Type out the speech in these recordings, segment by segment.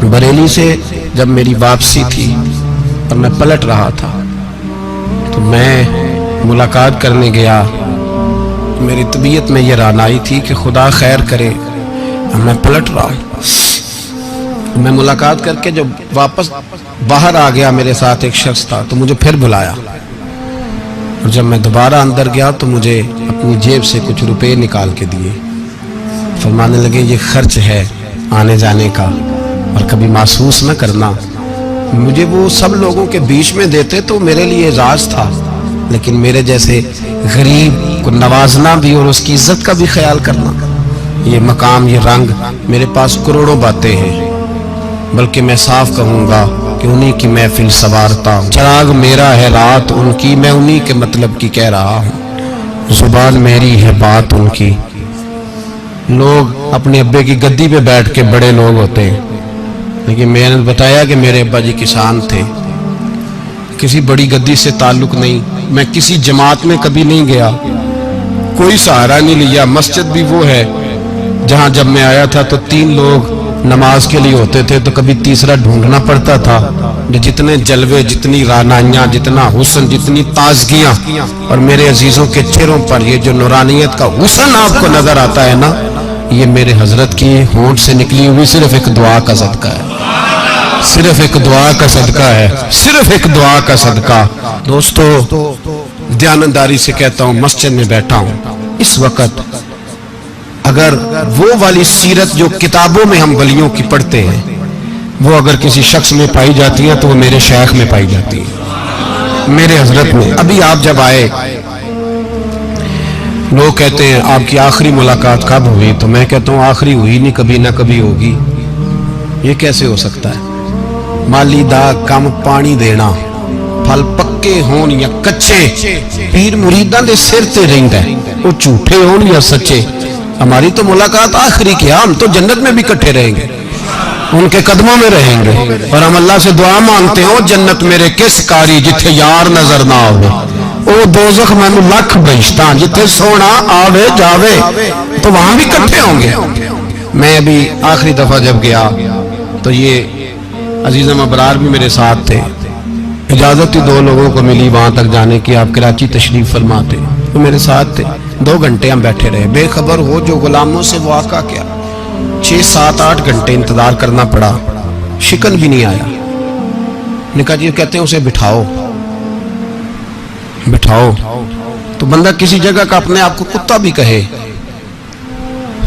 बरेली से जब मेरी वापसी थी और मैं पलट रहा था तो मैं मुलाकात करने गया। मेरी तबीयत में ये रानाई थी कि खुदा खैर करे, मैं पलट रहा हूँ। मैं मुलाकात करके जब वापस बाहर आ गया, मेरे साथ एक शख्स था तो मुझे फिर बुलाया, और जब मैं दोबारा अंदर गया तो मुझे अपनी जेब से कुछ रुपए निकाल के दिए। फरमाने लगे ये खर्च है आने जाने का, और कभी महसूस न करना। मुझे वो सब लोगों के बीच में देते तो मेरे लिए राज था, लेकिन मेरे जैसे गरीब को नवाजना भी और उसकी इज्जत का भी ख्याल करना, ये मकाम, ये रंग, मेरे पास करोड़ों बातें हैं, बल्कि मैं साफ कहूँगा कि उन्हीं की महफिल सवारता हूँ। चिराग मेरा है रात उनकी, मैं उन्हीं के मतलब की कह रहा हूँ। जुबान मेरी है बात उनकी। लोग अपने अब्बे की गद्दी पे बैठ के बड़े लोग होते हैं, लेकिन मैंने बताया कि मेरे अब्बा जी किसान थे, किसी बड़ी गद्दी से ताल्लुक नहीं। मैं किसी जमात में कभी नहीं गया, कोई सहारा नहीं लिया। मस्जिद भी वो है जहां जब मैं आया था तो 3 लोग नमाज के लिए होते थे, तो कभी तीसरा ढूंढना पड़ता था। जितने जलवे, जितनी रानाइयाँ, जितना हुस्न, जितनी ताजगियाँ, और मेरे अजीजों के चेहरों पर ये जो नूरानियत का हुस्न आपको नजर आता है ना, ये मेरे हजरत की होंठ से निकली हुई सिर्फ एक दुआ का सदका है, सिर्फ एक दुआ का सदका है, सिर्फ एक दुआ का सदका। दोस्तों, ध्यानदारी से कहता हूँ, मस्जिद में बैठा हूँ इस वक्त, अगर वो वाली सीरत जो किताबों में हम वलियों की पढ़ते हैं, वो अगर किसी शख्स में पाई जाती है तो वो मेरे शेख में पाई जाती है, मेरे हजरत में। अभी आप जब आए, लोग कहते हैं आपकी आखिरी मुलाकात कब हुई, तो मैं कहता हूँ आखिरी हुई नहीं, कभी ना कभी होगी। ये कैसे हो सकता है? माली दा कम पानी देना, फल पक्के होन या कच्चे, पीर मुरीदां दे सिर ते रहिंदा है, वो झूठे होन या सच्चे। हमारी तो मुलाकात आखिरी की, हम तो जन्नत में भी इकट्ठे रहेंगे, उनके कदमों में रहेंगे, और हम अल्लाह से दुआ मांगते हैं, ओ जन्नत मेरे किस कारी जिथे यार नजर ना आवे, ओ दोज़ख मैनू लख बहिश्तां जिथे सोना आवे जावे, तो वहां भी इकट्ठे होंगे। मैं अभी आखिरी दफा जब गया तो ये अजीज़म अबरार भी मेरे साथ थे। इजाजत ही 2 लोगों को मिली वहां तक जाने की, आप कराची तशरीफ फरमाते, तो मेरे साथ थे। 2 घंटे हम बैठे रहे, बेखबर हो जो गुलामों से वाक़ा क्या। 6, 7, 8 घंटे इंतजार करना पड़ा, शिकन भी नहीं आया। निका जी कहते हैं उसे बिठाओ बिठाओ, तो बंदा किसी जगह का अपने आप को कुत्ता भी कहे,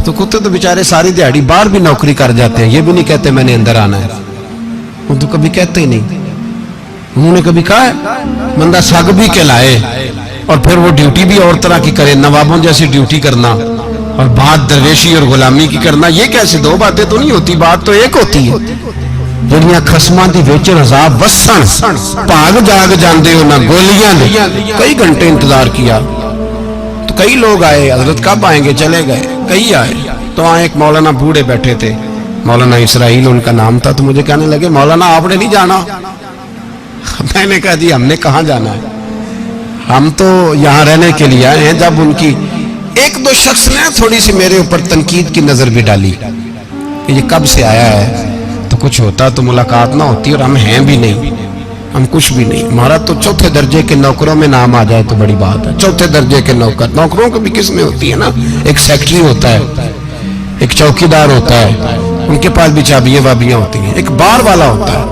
तो कुत्ते तो बेचारे सारी दिहाड़ी बाहर भी नौकरी कर जाते हैं, ये भी नहीं कहते मैंने अंदर आना है, वो तो कभी कहते ही नहीं। उन्होंने कभी कहा है बंदा सग भी कहलाए और फिर वो ड्यूटी भी और तरह की करे, नवाबों जैसी ड्यूटी करना और बात दरवेशी और गुलामी की करना, ये कैसे? 2 बातें तो नहीं होती, बात तो एक होती है। ਜਿਹੜੀਆਂ ਖਸਮਾਂ ਦੀ ਵੇਚਣ ਹਜ਼ਾਬ ਵਸਣ ਭਾਗ ਜਾਗ ਜਾਂਦੇ हो ना गोलियां ने। कई घंटे इंतजार किया तो कई लोग आए, हजरत कब आएंगे, चले गए। कई आए तो वहाँ एक मौलाना बूढ़े बैठे थे, मौलाना इसराइल उनका नाम था, तो मुझे कहने लगे मौलाना आपने नहीं जाना। मैंने कहा जी हमने कहाँ जाना है, हम तो यहाँ रहने के लिए आए हैं। जब उनकी 1-2 शख्स ने थोड़ी सी मेरे ऊपर तनकीद की नजर भी डाली कि ये कब से आया है, तो कुछ होता तो मुलाकात ना होती, और हम हैं भी नहीं, हम कुछ भी नहीं। हमारा तो 4थे दर्जे के नौकरों में नाम आ जाए तो बड़ी बात है। 4थे दर्जे के नौकर, नौकरों को भी किस में होती है ना, एक सेक्रेटरी होता है, एक चौकीदार होता है, उनके पास भी चाबियां वाबियां होती हैं, एक बार वाला होता है,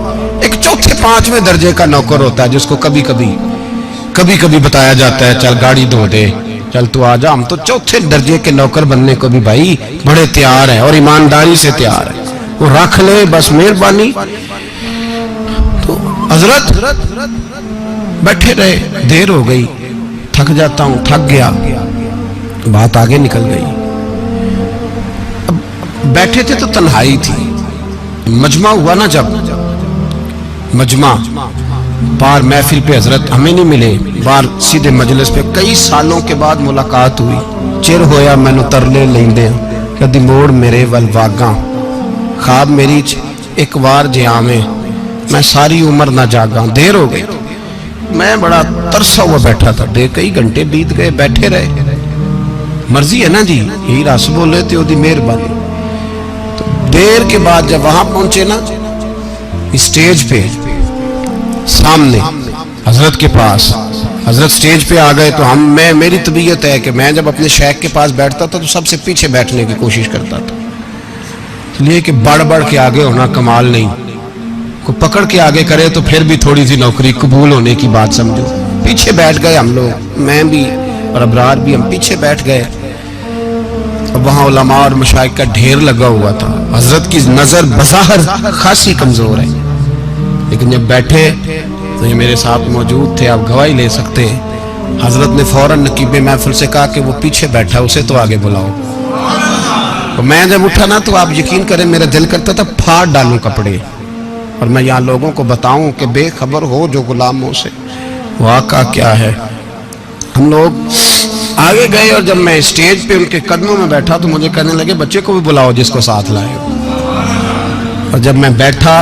एक 4थे 5वें दर्जे का नौकर होता है जिसको कभी कभी बताया जाता है चल गाड़ी धो दे, चल तू आ जा। हम तो 4थे दर्जे के नौकर बनने को भी भाई बड़े तैयार हैं और ईमानदारी से तैयार है, वो रख ले बस मेहरबानी। तो हजरत बैठे रहे, देर हो गई, थक जाता हूं, थक गया, बात आगे निकल गई। अब बैठे थे तो तन्हाई थी, मजमा हुआ ना, जब मजमा बाहर महफिल पे हजरत हमें नहीं मिले, बाहर सीधे मजलिस पे कई सालों के बाद मुलाकात हुई। चिर होया मैनू तरले लेंदे कदी मोड़ मेरे वल वागा, ख्वाब मेरी एक बार जे आवे मैं सारी उम्र ना जागा। देर हो गई, मैं बड़ा तरसा हुआ बैठा था, कई घंटे बीत गए, बैठे रहे। मर्जी है ना जी, यही रस बोले तो मेहरबानी। तो देर के बाद जब वहां पहुंचे ना, स्टेज पे सामने हजरत के पास, हजरत स्टेज पे आ गए तो मेरी तबीयत है कि मैं जब अपने शेख के पास बैठता था तो सबसे पीछे बैठने की कोशिश करता था, इसलिए कि बढ़ बढ़ के आगे होना कमाल नहीं, को पकड़ के आगे करे तो फिर भी थोड़ी सी नौकरी कबूल होने की बात समझो। पीछे बैठ गए हम लोग, मैं भी और अबरार भी, हम पीछे बैठ गए। अब वहाँ उलमा और मशाइख का ढेर लगा हुआ था। हजरत की नजर बज़ाहिर खासी कमजोर है, लेकिन जब बैठे तो ये मेरे साथ मौजूद थे, आप गवाही ले सकते हैं। हजरत ने फौरन नकीबे महफिल से कहा कि वो पीछे बैठा, उसे तो आगे बुलाओ। तो मैं जब उठा ना तो आप यकीन करें मेरा दिल करता था फाड़ डालूं कपड़े और मैं यहाँ लोगों को बताऊं कि बेखबर हो जो गुलामों से, वाक़ा क्या है। हम लोग आगे गए और जब मैं स्टेज पे उनके कदमों में बैठा तो मुझे कहने लगे बच्चे को भी बुलाओ जिसको साथ लाए हो। और जब मैं बैठा,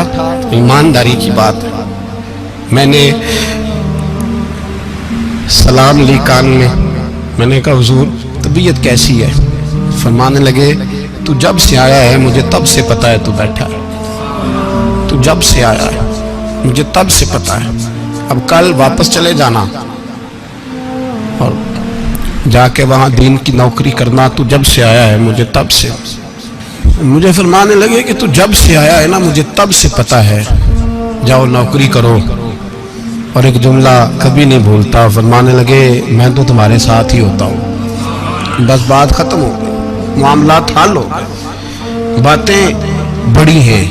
ईमानदारी की बात है, मैंने सलाम ली कान में। मैंने कहा हुजूर तबीयत कैसी है? फरमाने लगे तू जब से आया है मुझे तब से पता है तू बैठा है, तू जब से आया है मुझे तब से पता है। अब कल वापस चले जाना और जाके वहां दीन की नौकरी करना, तू जब से आया है मुझे तब से। मुझे फरमाने लगे कि तू जब से आया है ना मुझे तब से पता है, जाओ नौकरी करो। और एक जुमला कभी नहीं भूलता, फरमाने लगे मैं तो तुम्हारे साथ ही होता हूँ। बस बात खत्म हो गई, मामलात हल हो गए। बातें बड़ी हैं,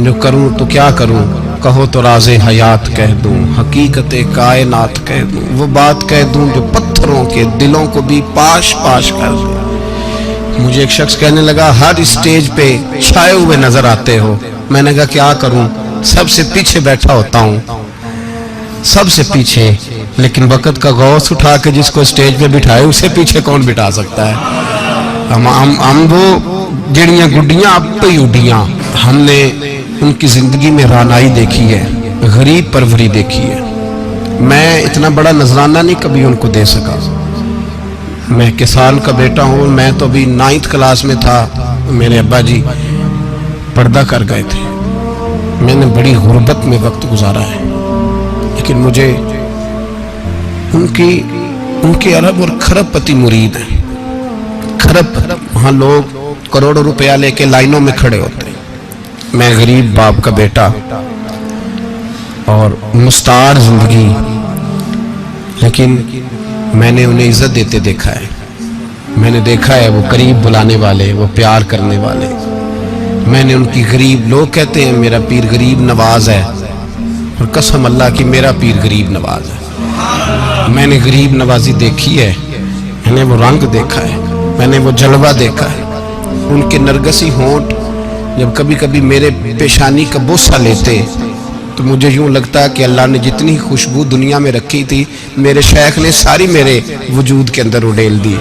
जो करूँ तो क्या करूँ, कहो तो राज़े हयात कह दूँ, हकीकत कायनात कह दूँ, वो बात कह दूँ जो पत्थरों के दिलों को भी पाश पाश कर दूँ। मुझे एक शख्स कहने लगा हर स्टेज पे छाए हुए नजर आते हो। मैंने कहा क्या करूँ, सबसे पीछे बैठा होता हूँ, सबसे पीछे, लेकिन वक़्त का गौस उठा के जिसको स्टेज पे बिठाए उसे पीछे कौन बिठा सकता है। हम वो जड़ियाँ गुड्डियाँ अब तो ही उड्डियाँ। हमने उनकी जिंदगी में रानाई देखी है, गरीब परवरी देखी है। मैं इतना बड़ा नजराना नहीं कभी उनको दे सका। मैं किसान का बेटा हूँ, मैं तो अभी 9th क्लास में था, मेरे अब्बा जी पर्दा कर गए थे। मैंने बड़ी गुर्बत में वक्त गुजारा है, लेकिन मुझे उनके अरब और खरब पति मुरीद हैं। खरब, वहाँ लोग करोड़ों रुपया लेके लाइनों में खड़े होते हैं। मैं गरीब बाप का बेटा और मुस्तार जिंदगी, लेकिन मैंने उन्हें इज्जत देते देखा है। मैंने देखा है वो गरीब बुलाने वाले, वो प्यार करने वाले। मैंने उनकी गरीब, लोग कहते हैं मेरा पीर गरीब नवाज है, और कसम अल्लाह की मेरा पीर गरीब नवाज है। मैंने गरीब नवाजी देखी है, मैंने वो रंग देखा है, मैंने वो जलवा देखा है। उनके नरगसी होंठ जब कभी कभी मेरे पेशानी का बोसा लेते तो मुझे यूं लगता कि अल्लाह ने जितनी खुशबू दुनिया में रखी थी मेरे शेख ने सारी मेरे वजूद के अंदर उड़ेल दी।